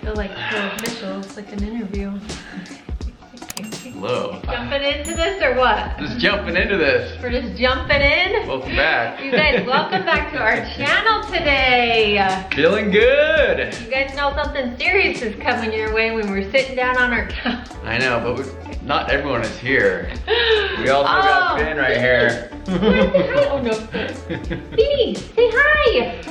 feel like so official. It's like an interview. Hello. Jumping into this or what? Just jumping into this. We're just jumping in. Welcome back. You guys, welcome back to our channel today. Feeling good. You guys know something serious is coming your way when we're sitting down on our couch. I know, but not everyone is here. We also got Finn right here. Say hi. Oh no, Finny, say hi.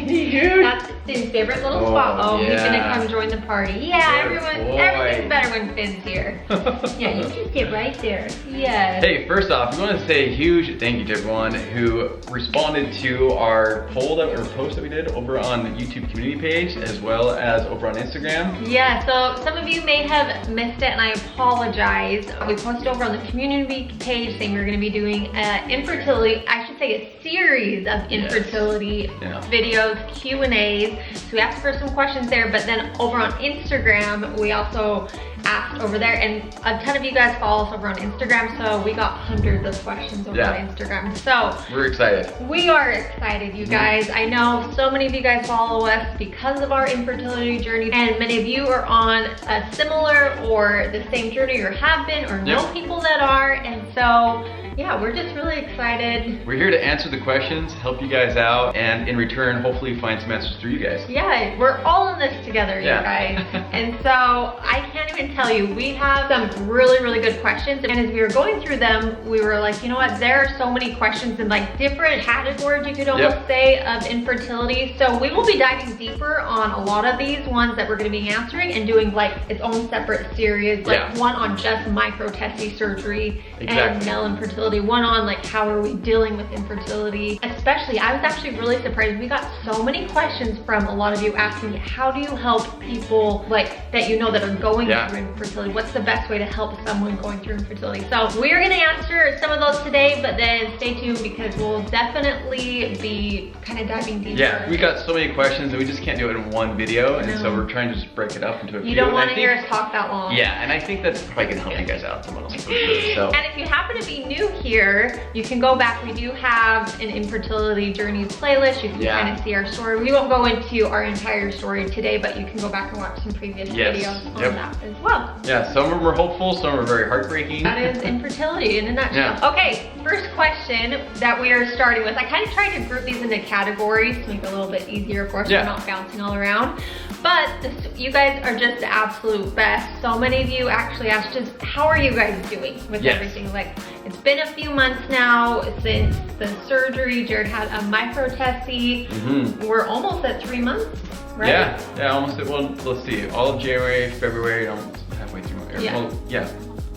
Dude. That's Finn's favorite little spot. Oh, yeah. he's gonna come join the party. Yeah, Good everything's boy. better when Finn's here. Yeah, you just get right there. Yes. Hey, first off, we want to say a huge thank you to everyone who responded to our poll or post that we did over on the YouTube community page, as well as over on Instagram. Yeah, so some of you may have missed it and I apologize. We posted over on the community page saying we're gonna be doing infertility, I should say a series of infertility videos, Q&As. So we asked for some questions there, but then over on Instagram, we also asked over there, and a ton of you guys follow us over on Instagram, so we got hundreds of questions over on Instagram. So we're excited. We are excited, you guys. I know so many of you guys follow us because of our infertility journey, and many of you are on a similar or the same journey or have been or know people that are, and so yeah, we're just really excited. We're here to answer the questions, help you guys out, and in return, hopefully find some answers through you guys. Yeah, we're all in this together, you guys. And so I can't even tell you, we have some really, really good questions. And as we were going through them, we were like, you know what, there are so many questions in like different categories, you could almost say, of infertility. So we will be diving deeper on a lot of these ones that we're gonna be answering and doing like its own separate series, like one on just microTESE surgery and male infertility. One on like how are we dealing with infertility. Especially, I was actually really surprised. We got so many questions from a lot of you asking, how do you help people like that you know that are going through infertility? What's the best way to help someone going through infertility? So we're gonna answer some of those today, but then stay tuned because we'll definitely be kind of diving deeper. Yeah, we got so many questions and we just can't do it in one video, and so we're trying to just break it up into a few. You don't want to hear us talk that long. Yeah, and I think that's probably gonna help you guys out the most for sure. So. And if you happen to be new here, you can go back. We do have an infertility journeys playlist. You can kind of see our story. We won't go into our entire story today, but you can go back and watch some previous videos on that as well. Yeah, some of them are hopeful, some are very heartbreaking. That is infertility in a nutshell. Yeah. Okay, first question that we are starting with. I kind of tried to group these into categories to make it a little bit easier for us. We're not bouncing all around. But you guys are just the absolute best. So many of you actually asked just how are you guys doing with everything? Like, it's been a few months now since the surgery. Jared had a microTESE. We're almost at 3 months, right? Yeah, almost. Well, let's see. All of January, February, almost halfway through.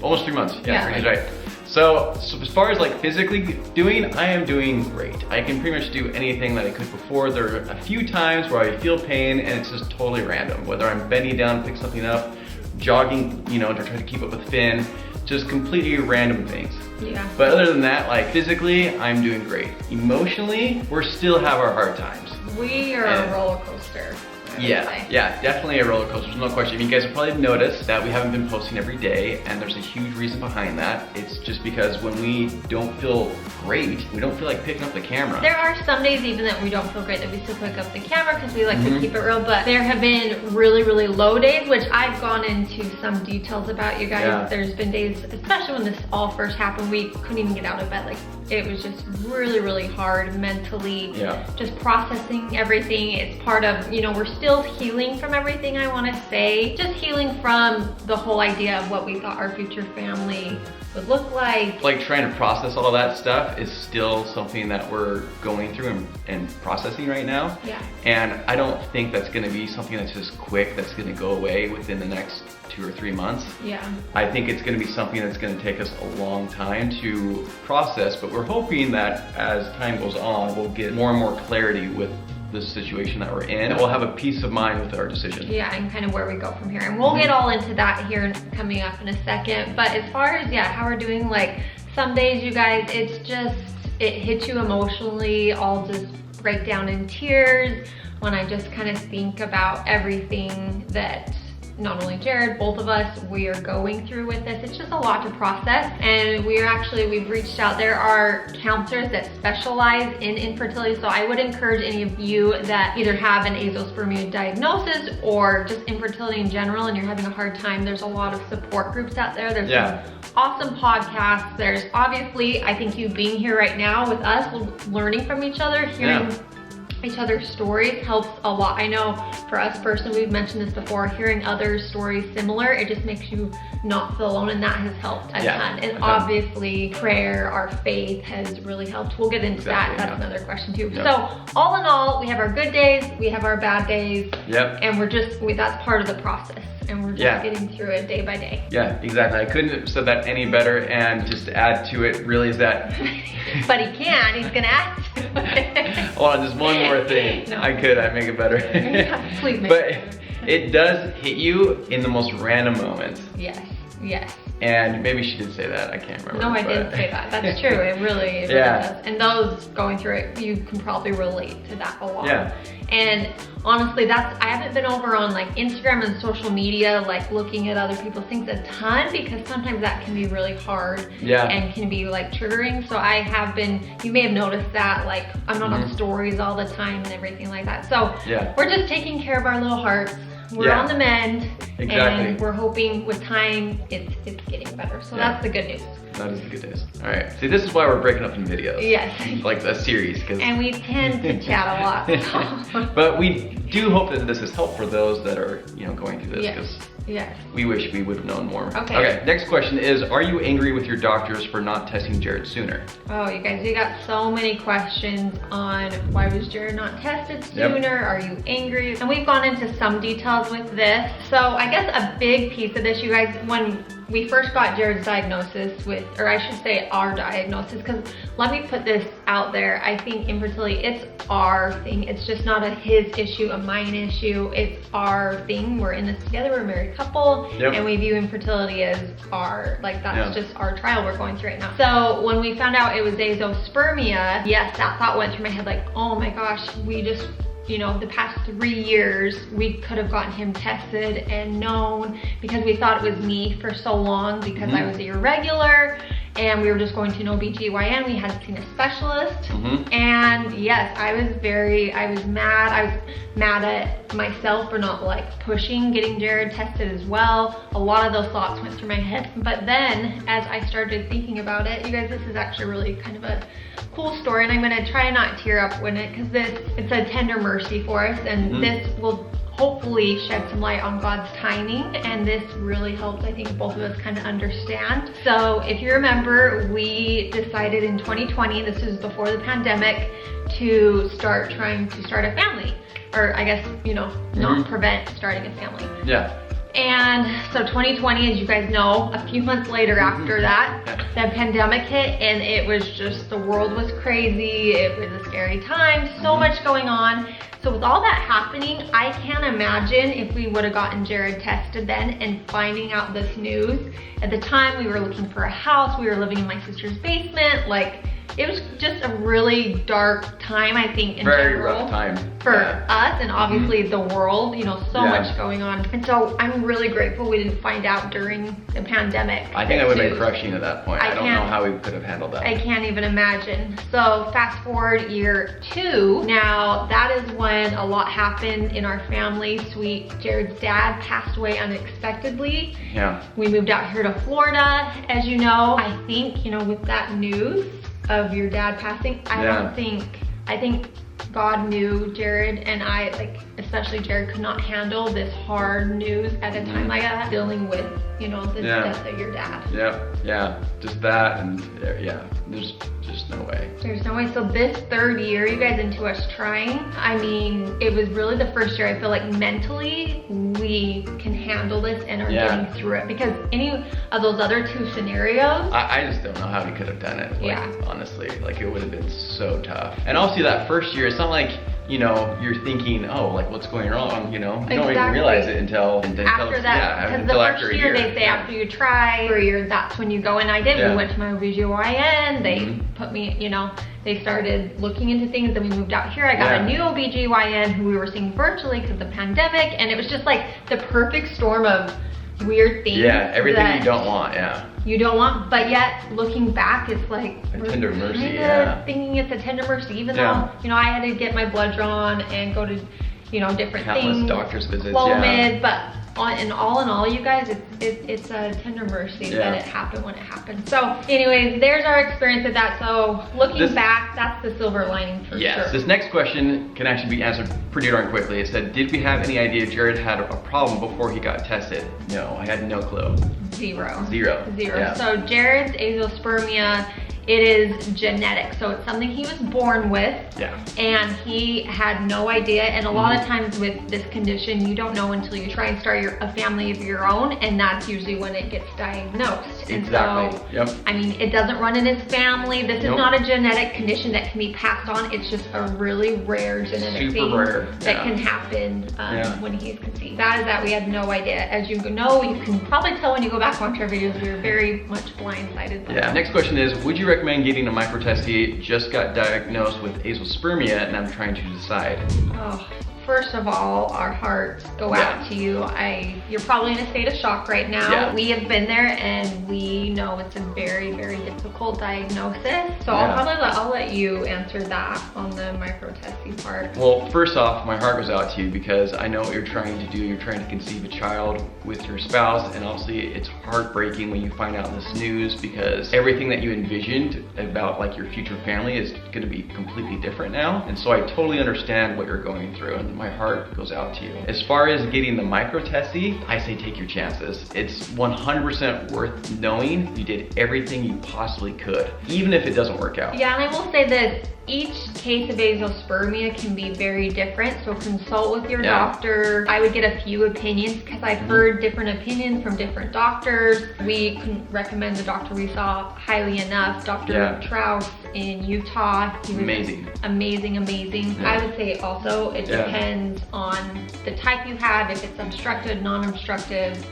Almost 3 months. Yeah, right. So as far as like physically doing, I am doing great. I can pretty much do anything that I could before. There are a few times where I feel pain and it's just totally random. Whether I'm bending down to pick something up, jogging, you know, to try to keep up with Finn, just completely random things. Yeah. But other than that, like physically, I'm doing great. Emotionally, we still have our hard times. We are a roller coaster. Yeah, definitely a roller coaster, there's no question. I mean, you guys have probably noticed that we haven't been posting every day, and there's a huge reason behind that. It's just because when we don't feel great, we don't feel like picking up the camera. There are some days even that we don't feel great that we still pick up the camera because we like to keep it real, but there have been really, really low days, which I've gone into some details about, you guys. There's been days, especially when this all first happened, we couldn't even get out of bed. Like, it was just really, really hard mentally, just processing everything. It's part of, you know, we're still healing from everything, I want to say. Just healing from the whole idea of what we thought our future family would look like. Like trying to process all that stuff is still something that we're going through and processing right now. Yeah. And I don't think that's gonna be something that's just quick, that's gonna go away within the next 2 or 3 months. Yeah. I think it's gonna be something that's gonna take us a long time to process, but we're hoping that as time goes on, we'll get more and more clarity with the situation that we're in, and we'll have a peace of mind with our decision. Yeah, and kind of where we go from here. And we'll get all into that here coming up in a second. But as far as, how we're doing, like some days, you guys, it's just, it hits you emotionally. I'll just break down in tears when I just kind of think about everything that not only Jared, both of us, we are going through with this. It's just a lot to process, and we've reached out. There are counselors that specialize in infertility, so I would encourage any of you that either have an azoospermia diagnosis or just infertility in general and you're having a hard time, there's a lot of support groups out there. There's some awesome podcasts. There's obviously, I think you being here right now with us, learning from each other, hearing each other's stories helps a lot. I know for us personally, we've mentioned this before, hearing others' stories similar, it just makes you not feel alone, and that has helped a ton. And obviously prayer, our faith has really helped. We'll get into that. That's another question too. So all in all, we have our good days, we have our bad days, and we're just, that's part of the process. And we're just getting through it day by day. Yeah, exactly. I couldn't have said that any better. And just to add to it, really, is that... But he can. He's going to add to it. Hold on, just one more thing. No. I'd make it better. Please make it. But it does hit you in the most random moments. Yes. And maybe she did say that, I can't remember. No, I didn't say that. That's true, it really does. And those going through it, you can probably relate to that a lot. And honestly, I haven't been over on like Instagram and social media, like looking at other people's things a ton, because sometimes that can be really hard and can be like triggering. So I have been, you may have noticed that, like I'm not on stories all the time and everything like that. So we're just taking care of our little hearts. We're on the mend, and we're hoping with time it's getting better. So that's the good news. That is the good news. All right. See, this is why we're breaking up in videos. Yes. Like a series. And we tend to chat a lot. So. But we do hope that this is helpful for those that are, going through this. Yes. We wish we would have known more. Okay, next question is, are you angry with your doctors for not testing Jared sooner? Oh, you guys, we got so many questions on why was Jared not tested sooner? Are you angry? And we've gone into some details with this. So I guess a big piece of this, you guys, when we first got Jared's diagnosis or I should say our diagnosis, because let me put this out there. I think infertility, it's our thing. It's just not a his issue, a mine issue. It's our thing. We're in this together. We're a married couple, and we view infertility as that's just our trial we're going through right now. So when we found out it was azoospermia, yes, that thought went through my head like, oh my gosh, we just, the past 3 years, we could have gotten him tested and known, because we thought it was me for so long because I was irregular and we were just going to an OBGYN. We hadn't seen a specialist. And yes, I was mad. I was mad at myself for not pushing getting Jared tested as well. A lot of those thoughts went through my head. But then as I started thinking about it, you guys, this is actually really kind of a cool story, and I'm gonna try not tear up when because it's a tender mercy for us, and this will hopefully shed some light on God's timing, and this really helps, I think, both of us kind of understand. So if you remember, we decided in 2020, this is before the pandemic, to start trying to start a family, or I guess, not prevent starting a family. And so 2020, as you guys know, a few months later after that, the pandemic hit, and it was just, the world was crazy. It was a scary time, so much going on. So with all that happening, I can't imagine if we would have gotten Jared tested then and finding out this news. At the time, we were looking for a house. We were living in my sister's basement. It was just a really dark time, I think, in general. Very rough time. For us, and obviously the world, so much going on. And so I'm really grateful we didn't find out during the pandemic. I think that would have been crushing at that point. I don't know how we could have handled that. I can't even imagine. So fast forward year 2, now that is when a lot happened in our family. Jared's dad passed away unexpectedly. We moved out here to Florida, as you know. I think, with that news of your dad passing, I think God knew Jared and I, especially Jared, could not handle this hard news at a time like that, dealing with, the death of your dad. Just that, and there's just no way. There's no way. So this 3rd year, you guys, into us trying, I mean, it was really the first year I feel like mentally we can handle this and are getting through it, because any of those other 2 scenarios, I just don't know how we could have done it. Honestly, it would have been so tough. And also that first year, it's not like you know, you're thinking, oh, like what's going on, you know? You don't even Exactly. realize it until After that, because the first year they say after you try for a year, that's when you go. And I did. We went to my OBGYN. They put me, you know, they started looking into things. Then we moved out here. I got a new OBGYN who we were seeing virtually because of the pandemic. And it was just like the perfect storm of weird things. Yeah, everything you don't want, you don't want, but yet looking back, it's like a tender mercy, thinking it's a tender mercy, even though, you know, I had to get my blood drawn and go to, you know, different things. Doctor's visits, Clomid, but in all, you guys, it's a tender mercy that it happened when it happened. So anyways, there's our experience with that. So looking back, that's the silver lining for sure. This next question can actually be answered pretty darn quickly. It said, did we have any idea Jared had a problem before he got tested? No, I had no clue. Zero. Yeah. So Jared's azoospermia, it is genetic, so it's something he was born with, and he had no idea. And a lot of times with this condition, you don't know until you try and start a family of your own, and that's usually when it gets diagnosed. Exactly. And so, I mean, it doesn't run in his family. This is not a genetic condition that can be passed on. It's just a really rare genetic thing that can happen when he's conceived. That we had no idea. As you know, you can probably tell when you go back onto our videos, we were very much blindsided. Next question is, would you recommend getting a microTESE? Just got diagnosed with azoospermia and I'm trying to decide. Oh, first of all, our hearts go out to you. You're probably in a state of shock right now. We have been there and we know it's a very, very difficult diagnosis. So I'll let you answer that on the microTESE part. Well, first off, my heart goes out to you because I know what you're trying to do. You're trying to conceive a child with your spouse, and obviously it's heartbreaking when you find out this news because everything that you envisioned about like your future family is going to be completely different now. And so I totally understand what you're going through, and my heart goes out to you. As far as getting the microTESE, I say take your chances. It's 100% worth knowing you did everything you possibly could, even if it doesn't work out. Yeah, and I will say this, each case of azoospermia can be very different, so consult with your doctor. I would get a few opinions because I've heard different opinions from different doctors. We can recommend the doctor we saw highly enough, Dr. Trouse in Utah. He was amazing. I would say also it depends on the type you have, if it's obstructed, non-obstructive,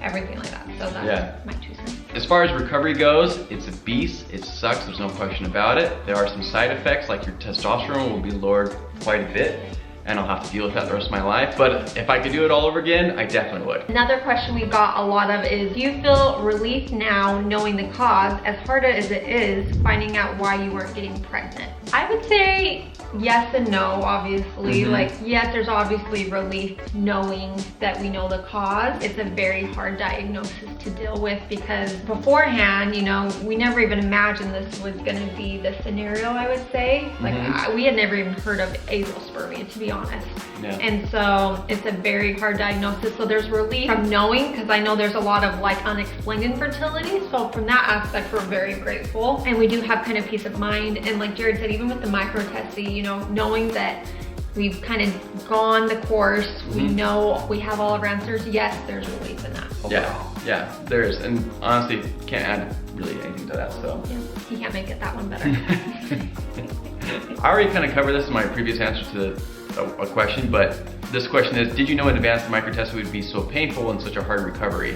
everything like that. So that's my 2 cents. As far as recovery goes, it's a beast. It sucks, there's no question about it. There are some side effects, like your testosterone will be lowered quite a bit, and I'll have to deal with that the rest of my life. But if I could do it all over again, I definitely would. Another question we got a lot of is, do you feel relief now knowing the cause, as hard as it is finding out why you weren't getting pregnant? I would say yes and no, obviously. Like, yes, there's obviously relief knowing that we know the cause. It's a very hard diagnosis to deal with because beforehand, you know, we never even imagined this was gonna be the scenario, I would say. Like, we had never even heard of azoospermia, to be honest. And so it's a very hard diagnosis. So there's relief from knowing, because I know there's a lot of like unexplained infertility. So from that aspect, we're very grateful. And we do have kind of peace of mind. And like Jared said, even with the microTESE, you know, knowing that we've kind of gone the course, we know we have all of our answers. Yes, there's relief in that overall. Yeah, there is. And honestly, can't add really anything to that, so. Yeah, you can't make it that one better. I already kind of covered this in my previous answer to a question, but this question is, did you know in advance the microTESE would be so painful and such a hard recovery?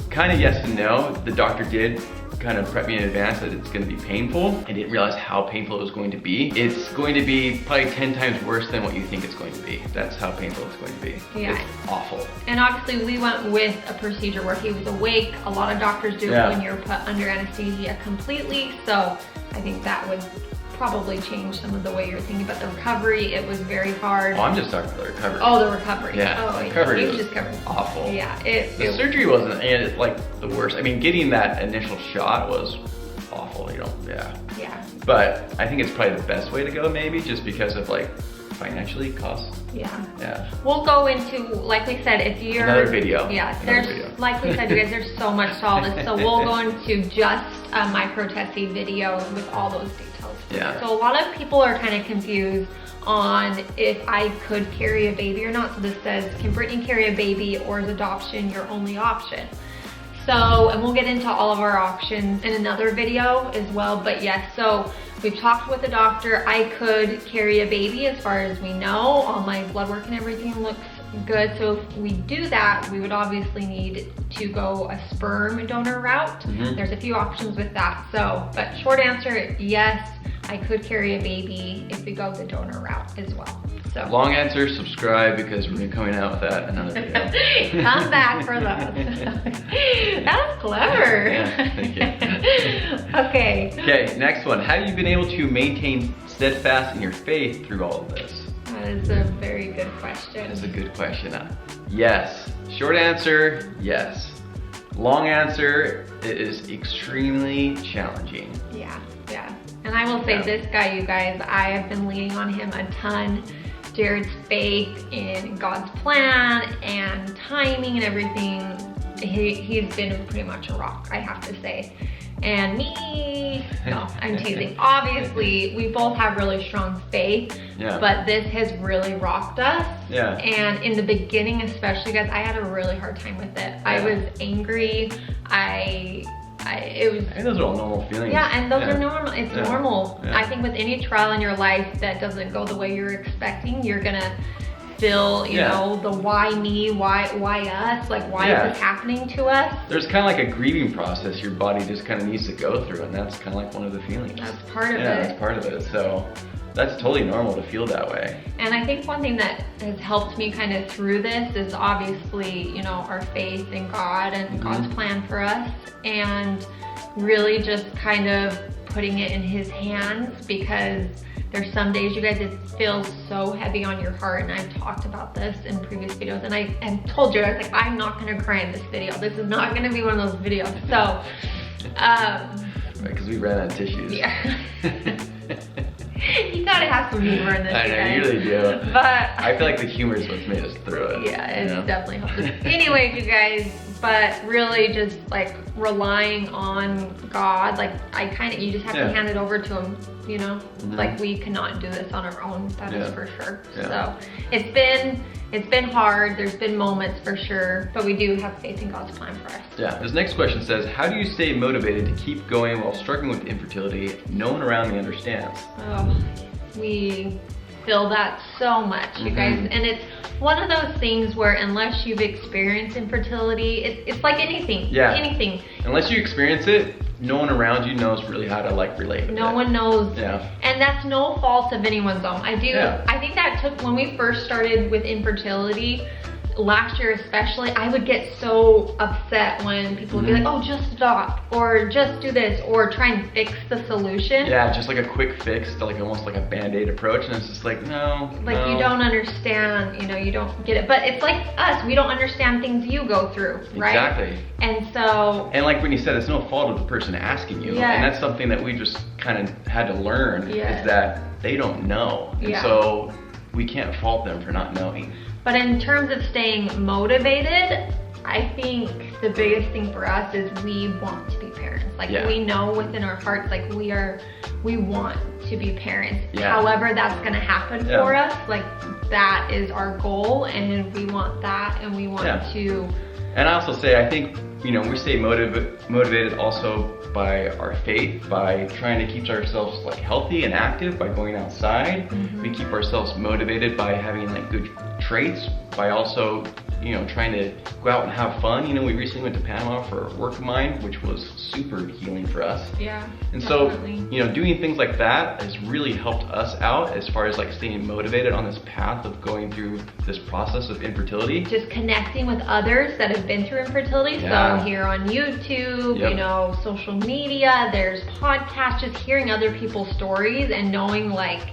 Kind of yes and no. The doctor did kind of prep me in advance that it's going to be painful. I didn't realize how painful it was going to be. It's going to be probably 10 times worse than what you think it's going to be. That's how painful it's going to be. Yeah. It's awful. And obviously we went with a procedure where he was awake. A lot of doctors do it when you're put under anesthesia completely. So I think that would probably change some of the way you're thinking about the recovery. It was very hard. Oh, I'm just talking about the recovery. Oh, the recovery. Yeah, oh, the recovery was just covered. Awful. Yeah, the surgery wasn't like the worst. I mean, getting that initial shot was awful, you know, Yeah. But I think it's probably the best way to go, maybe, just because of like financially costs. Yeah. We'll go into, like we said, if you're another video. Like we said, you guys, there's so much to all this. So we'll go into just a microTESE video with all those details. So a lot of people are kind of confused on if I could carry a baby or not. So this says, can Brittany carry a baby, or is adoption your only option? So, and we'll get into all of our options in another video as well, but yes, so We've talked with the doctor. I could carry a baby as far as we know. All my blood work and everything looks good. So if we do that, we would obviously need to go a sperm donor route. There's a few options with that. So, but short answer, yes, I could carry a baby if we go the donor route as well. So long answer, subscribe, because we're coming out with that another video. Come back for those. That was clever. Yeah, thank you. Okay. Okay, next one. Have you been able to maintain steadfast in your faith through all of this? That is a very good question. That's a good question. Yes. Short answer, yes. Long answer, it is extremely challenging. Yeah. And I will say this guy, you guys, I have been leaning on him a ton. Jared's faith in God's plan and timing and everything, he's been pretty much a rock, I have to say. And me, no, I'm teasing. Obviously, we both have really strong faith, but this has really rocked us. Yeah. And in the beginning, especially, guys, I had a really hard time with it. I was angry. I think those are all normal feelings. Yeah, and those are normal. It's normal. Yeah. I think with any trial in your life that doesn't go the way you're expecting, you're gonna feel, you know, the why me, why us, like why is this happening to us? There's kind of like a grieving process your body just kind of needs to go through, and that's kind of like one of the feelings. That's part of it. Yeah, that's part of it. So that's totally normal to feel that way. And I think one thing that has helped me kind of through this is obviously, you know, our faith in God and God's plan for us, and really just kind of putting it in His hands, because there's some days, you guys, it feels so heavy on your heart, and I've talked about this in previous videos, and I told you, I was like, I'm not gonna cry in this video. This is not gonna be one of those videos. So, right, because we ran out of tissues. Yeah. You gotta have some humor in this. I know, you really do. But I feel like the humor is what's made us through it. Yeah, it's definitely helped us. Anyways, you guys, but really just like relying on God, like you just have to hand it over to Him, you know? Like we cannot do this on our own, that is for sure. So it's been hard, there's been moments for sure, but we do have faith in God's plan for us. Yeah, this next question says, how do you stay motivated to keep going while struggling with infertility? No one around me understands. Oh, we feel that so much, you guys, and it's one of those things where unless you've experienced infertility, it's like anything. Anything. Unless you experience it, no one around you knows really how to like relate with it. No one knows. Yeah. And that's no fault of anyone's own. I think that took, when we first started with infertility, last year especially, I would get so upset when people would be like, oh, just stop, or just do this, or try and fix the solution. Yeah, just like a quick fix, like almost like a Band-Aid approach, and it's just like, no. Like you don't understand, you know, you don't get it. But it's like us, we don't understand things you go through, right? Exactly. And so. And like when you said, it's no fault of the person asking you. And that's something that we just kind of had to learn, is that they don't know. And so we can't fault them for not knowing. But in terms of staying motivated, I think the biggest thing for us is we want to be parents. Like we know within our hearts, like we want to be parents. However that's gonna happen for us, like that is our goal, and we want that, and we want to. And I also say, I think, you know, we stay motivated also by our faith, by trying to keep ourselves like healthy and active, by going outside. We keep ourselves motivated by having like good traits, by also, you know, trying to go out and have fun. You know, we recently went to Panama for a work of mine, which was super healing for us. Yeah. And so, you know, doing things like that has really helped us out as far as like staying motivated on this path of going through this process of infertility. Just connecting with others that have been through infertility. So here on YouTube, you know, social media, there's podcasts, just hearing other people's stories and knowing like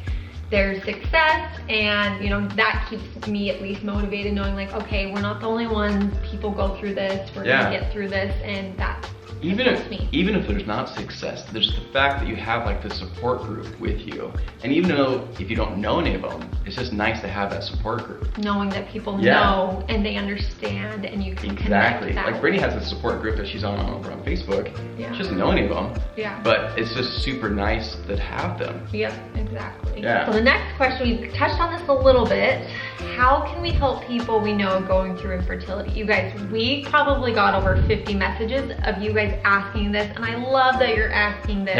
there's success, and you know, that keeps me at least motivated, knowing like, okay, we're not the only ones, people go through this, we're gonna get through this, and that even if there's not success, there's the fact that you have like the support group with you. And even though if you don't know any of them, it's just nice to have that support group. Knowing that people know and they understand, and you can connect that. Like Brittany has a support group that she's on over on Facebook. She doesn't know any of them. But it's just super nice to have them. Yep, exactly. So the next question, we touched on this a little bit. How can we help people we know going through infertility? You guys, we probably got over 50 messages of you guys asking this, and I love that you're asking this.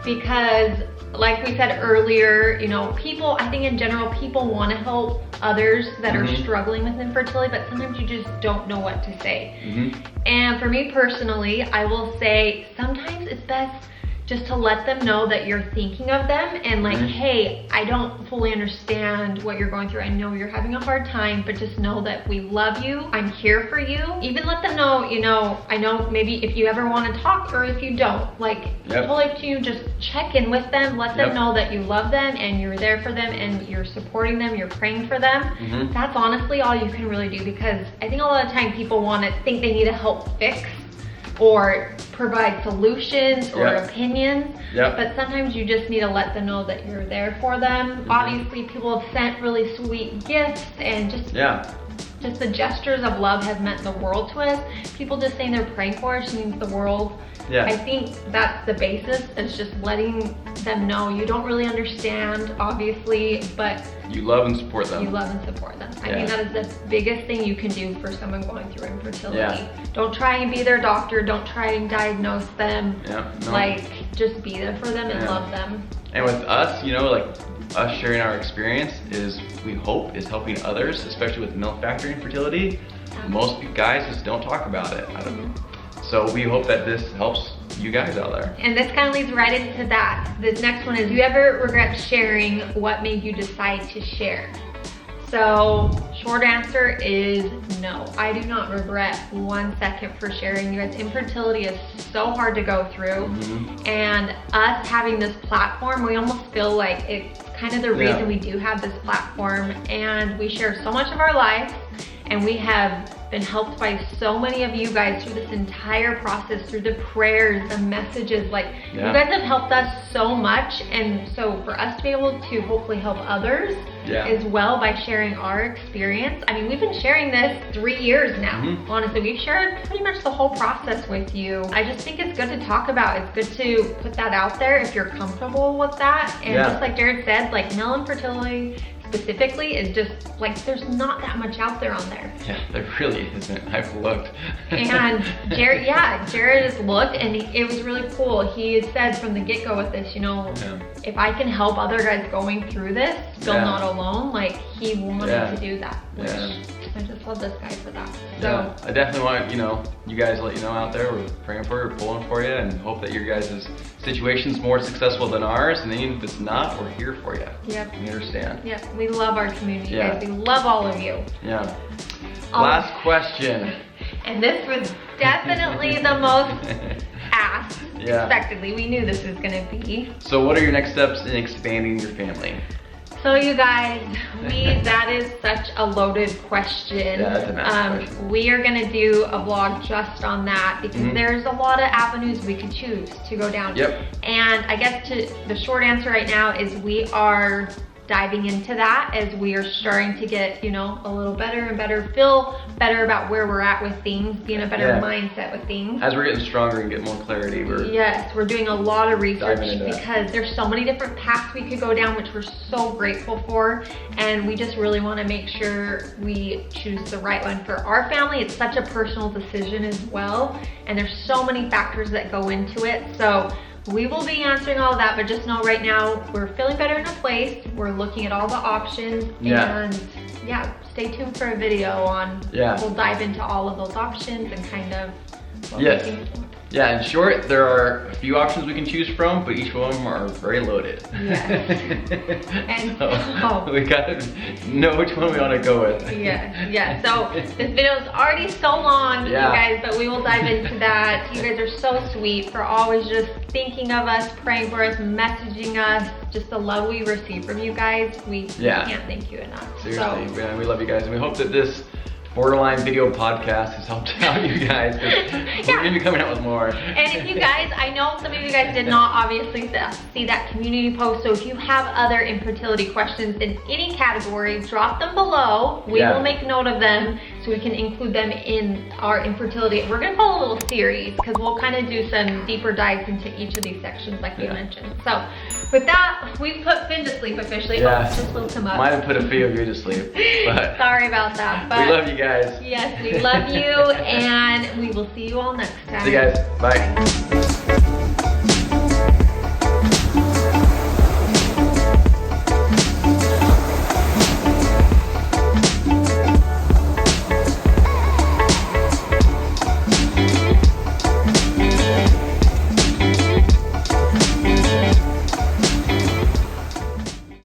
because like we said earlier, you know, people, I think in general, people want to help others that are struggling with infertility, but sometimes you just don't know what to say. And for me personally, I will say sometimes it's best just to let them know that you're thinking of them and like, hey, I don't fully understand what you're going through. I know you're having a hard time, but just know that we love you. I'm here for you. Even let them know, you know, I know maybe if you ever want to talk or if you don't, like, totally up to you. Just check in with them. Let them know that you love them and you're there for them and you're supporting them, you're praying for them. That's honestly all you can really do, because I think a lot of the time people want to think they need to help fix or provide solutions or opinions, but sometimes you just need to let them know that you're there for them. Obviously, people have sent really sweet gifts, and just the gestures of love have meant the world to us. People just saying they're praying for us means the world. I think that's the basis. It's just letting them know you don't really understand, obviously, but you love and support them. You love and support them. I think that is the biggest thing you can do for someone going through infertility. Don't try and be their doctor. Don't try and diagnose them. Like, just be there for them and love them. And with us, you know, like us sharing our experience is, we hope, is helping others, especially with milk factor infertility. Most guys just don't talk about it. So we hope that this helps you guys out there. And this kind of leads right into that. This next one is, do you ever regret sharing? What made you decide to share? So short answer is no. I do not regret 1 second for sharing. You guys, infertility is so hard to go through. And us having this platform, we almost feel like it's kind of the reason we do have this platform. And we share so much of our lives, and we have been helped by so many of you guys through this entire process, through the prayers, the messages. Like, you guys have helped us so much, and so for us to be able to hopefully help others as well by sharing our experience. I mean, we've been sharing this 3 years now. Honestly, we've shared pretty much the whole process with you. I just think it's good to talk about. It's good to put that out there if you're comfortable with that. And just like Jared said, like, male infertility specifically is just like, there's not that much out there on there. Yeah, there really isn't. I've looked. And Jared has looked, and it was really cool. He said from the get-go with this, you know, if I can help other guys going through this, feel not alone, like, he wanted to do that, which I just love this guy for that. So I definitely want, you know, you guys to let you know out there, we're praying for you, we're pulling for you, and hope that your guys' situation's more successful than ours. And even if it's not, we're here for you. We understand. We love our community, guys. We love all of you. Last question. And this was definitely the most asked, expectedly. We knew this was gonna be. So what are your next steps in expanding your family? So you guys, that is such a loaded question. That's a massive question. We are gonna do a vlog just on that, because there's a lot of avenues we could choose to go down. And I guess the short answer right now is we are diving into that as we are starting to get, you know, a little better and better, feel better about where we're at with things, be in a better mindset with things. As we're getting stronger and get more clarity, we're doing a lot of research, because there's so many different paths we could go down, which we're so grateful for. And we just really want to make sure we choose the right one for our family. It's such a personal decision as well, and there's so many factors that go into it. So we will be answering all of that, but just know right now we're feeling better in a place. We're looking at all the options, and stay tuned for a video on, we'll dive into all of those options and kind of what we're looking for. In short, there are a few options we can choose from, but each one of them are very loaded. And so we gotta know which one we want to go with. So this video is already so long, you guys, but we will dive into that. You guys are so sweet for always just thinking of us, praying for us, messaging us. Just the love we receive from you guys. We can't thank you enough. Seriously, we love you guys, and we hope that this borderline video podcast has helped out you guys, because we're gonna be coming out with more. And if you guys, I know some of you guys did not obviously see that community post, so if you have other infertility questions in any category, drop them below. We will make note of them so we can include them in our infertility. We're gonna call a little series, because we'll kind of do some deeper dives into each of these sections like we mentioned. So with that, we've put Finn to sleep officially. Just woke him up. Might have put a few of you to sleep, but sorry about that. But we love you guys. Yes, we love you, and we will see you all next time. See you guys. Bye.